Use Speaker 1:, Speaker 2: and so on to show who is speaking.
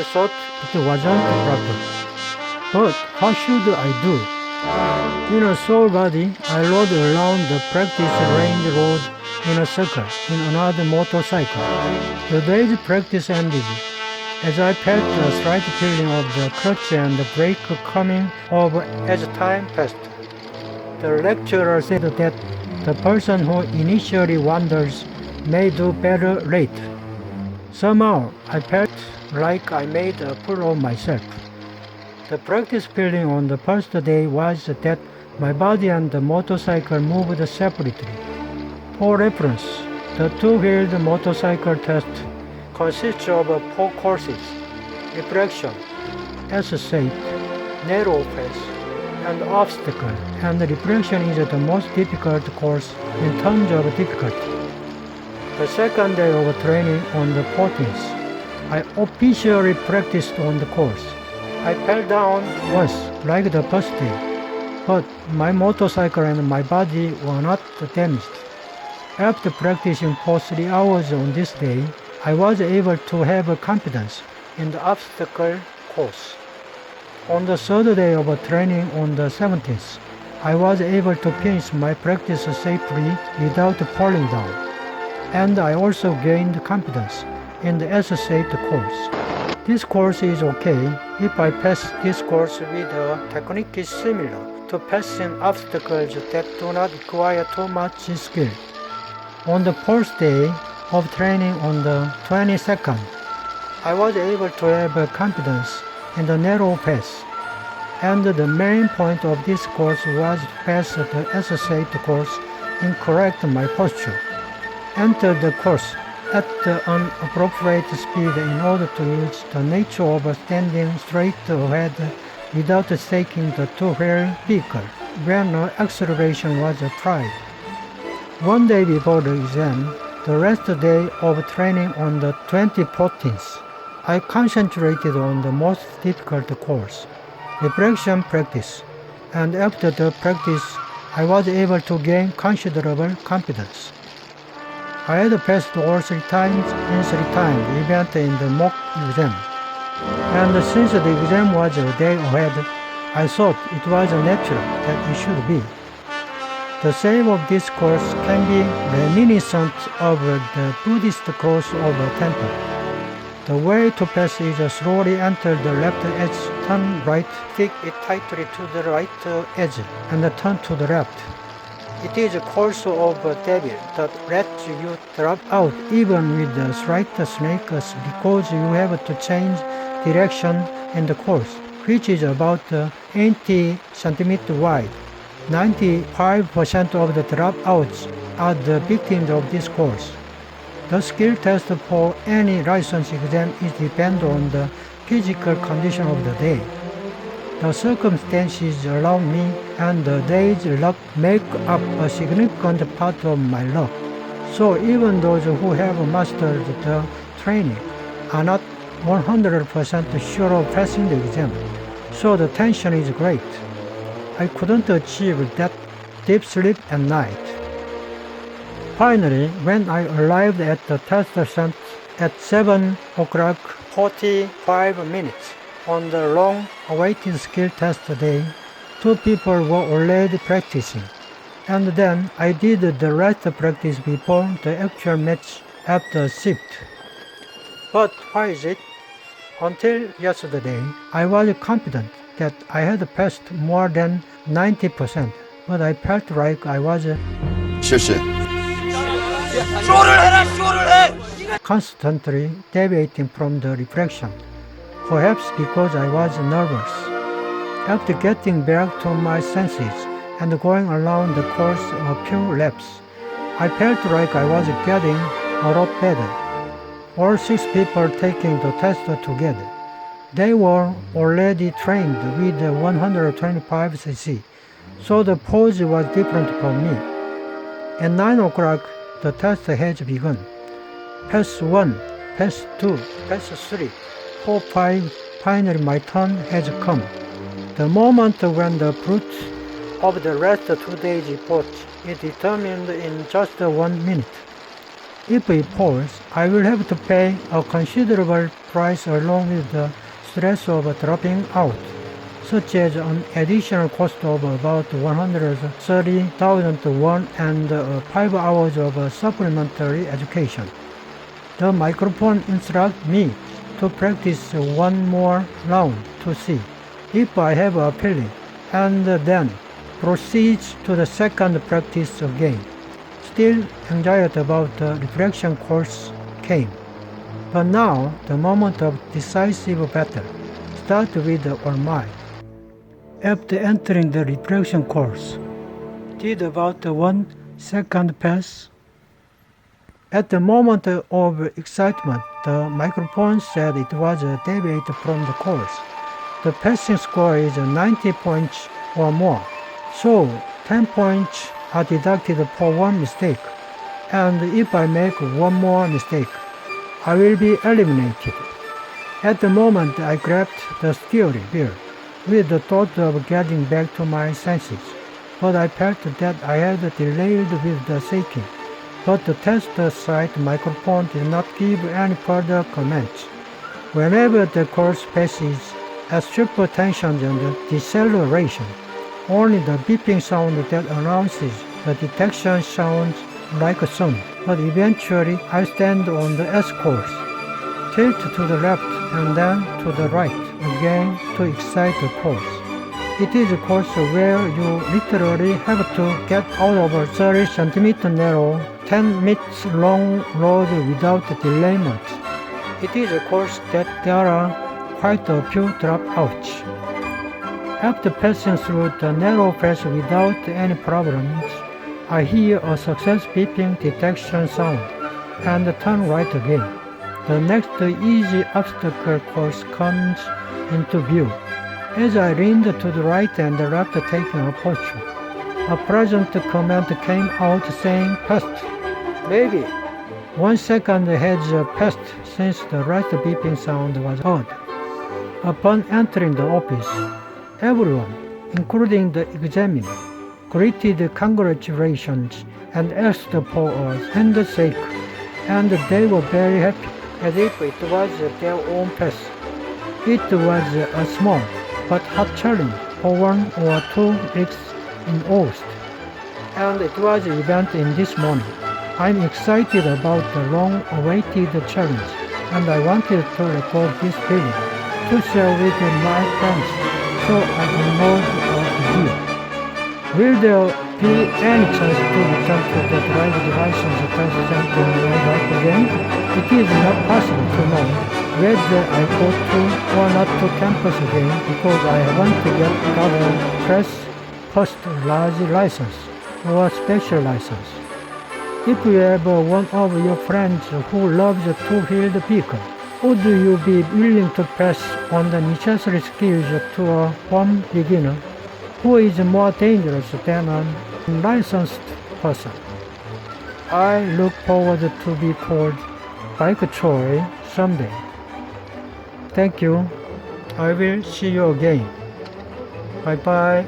Speaker 1: I thought it wasn't proper. But what should I do? In a sore body, I rode around the practice range road in a circle in another motorcycle. The day's practice ended as I felt the slight feeling of the clutch and the brake coming over as time passed. The lecturer said that the person who initially wanders may do better later. Somehow, I felt like I made a fool of myself. The practice feeling on the first day was that my body and the motorcycle moved separately. For reference, the two-wheeled motorcycle test consists of 4 courses: reflection, S-shape, narrow pass, and obstacle, and reflection is the most difficult course in terms of difficulty. The second day of training on the 14th, I officially practiced on the course. I fell down once, like the first day, but my motorcycle and my body were not damaged. After practicing for 3 hours on this day, I was able to have confidence in the obstacle course. On the third day of training on the 17th, I was able to finish my practice safely without falling down, and I also gained confidence in the S-shaped course. This course is okay if I pass this course with a technique similar to passing obstacles that do not require too much skill. On the fourth day of training on the 22nd, I was able to have confidence in the narrow pass, and the main point of this course was to pass the S-shaped course and correct my posture. Enter the course at an appropriate speed in order to use the nature of standing straight ahead without shaking the two-wheel vehicle when acceleration was tried. One day before the exam, the last day of training on the 2014th, I concentrated on the most difficult course, reflection practice, and after the practice, I was able to gain considerable confidence. I had passed all 3 times in 3 times event in the mock exam, and since the exam was a day ahead, I thought it was natural that it should be. The shape of this course can be reminiscent of the Buddhist cross of a temple. The way to pass is slowly enter the left edge, turn right, stick it tightly to the right edge, and turn to the left. It is a course of a devil that lets you drop out even with the slight snakes because you have to change direction in the course, which is about 80 centimeters wide. 95% of the dropouts are the victims of this course. The skill test for any license exam is dependent on the physical condition of the day. The circumstances around me and the day's luck make up a significant part of my luck. So even those who have mastered the training are not 100% sure of passing the exam. So the tension is great. I couldn't achieve that deep sleep at night. Finally, when I arrived at the test center at 7 o'clock 45 minutes on the long-awaited skill test day, 2 people were already practicing, and then I did the rest practice before the actual match after shift. But why is it? Until yesterday, I was confident that I had passed more than 90%, but I felt like I was constantly deviating from the reflection, perhaps because I was nervous. After getting back to my senses and going around the course a few laps, I felt like I was getting a lot better. All 6 people taking the test together. They were already trained with the 125cc, so the pose was different from me. At 9 o'clock, the test has begun. Pass 1, Pass 2, Pass 3, 4, 5, finally my turn has come. The moment when the fruit of the last 2 days' report is determined in just 1 minute. If it falls, I will have to pay a considerable price along with the stress of dropping out, such as an additional cost of about 130,000 won and 5 hours of supplementary education. The microphone instructs me to practice one more round to see if I have a feeling, and then proceeds to the second practice again. Still anxiety about the reflection course came. But now the moment of decisive battle started with the All-Might. After entering the reflection course, did about 1 second pass. At the moment of excitement, the microphone said it was a deviate from the course. The passing score is 90 points or more, so 10 points are deducted for one mistake, and if I make one more mistake, I will be eliminated. At the moment, I grabbed the steering wheel with the thought of getting back to my senses, but I felt that I had delayed with the shaking. But the test site microphone did not give any further comments. Whenever the course passes at super tension and deceleration, only the beeping sound that announces the detection sounds like a song. But eventually I stand on the S course, tilt to the left and then to the right again to excite the course. It is a course where you literally have to get out of a 30 cm narrow, 10 minutes long road without delayment. It is a course that there are quite a few dropouts. After passing through the narrow pass without any problems, I hear a success beeping detection sound and turn right again. The next easy obstacle course comes into view. As I leaned to the right and left taking a posture, a pleasant comment came out saying passed. Maybe 1 second has passed since the last beeping sound was heard. Upon entering the office, everyone, including the examiner, greeted congratulations and asked for a handshake, and they were very happy, as if it was their own pass. It was a small but hot challenge for 1 or 2 weeks in August, and it was an event in this morning. I'm excited about the long-awaited challenge, and I wanted to record this video to share with my friends, so I enrolled a video. Will there be any chance to return to the driving license test center right again? It is not possible to know whether I go to or not to campus again because I want to get a press first large license or special license. If you have one of your friends who loves a two-wheeled vehicle, would you be willing to pass on the necessary skills to a home beginner who is more dangerous than a licensed person? I look forward to be called Bike Troy someday. Thank you. I will see you again. Bye bye.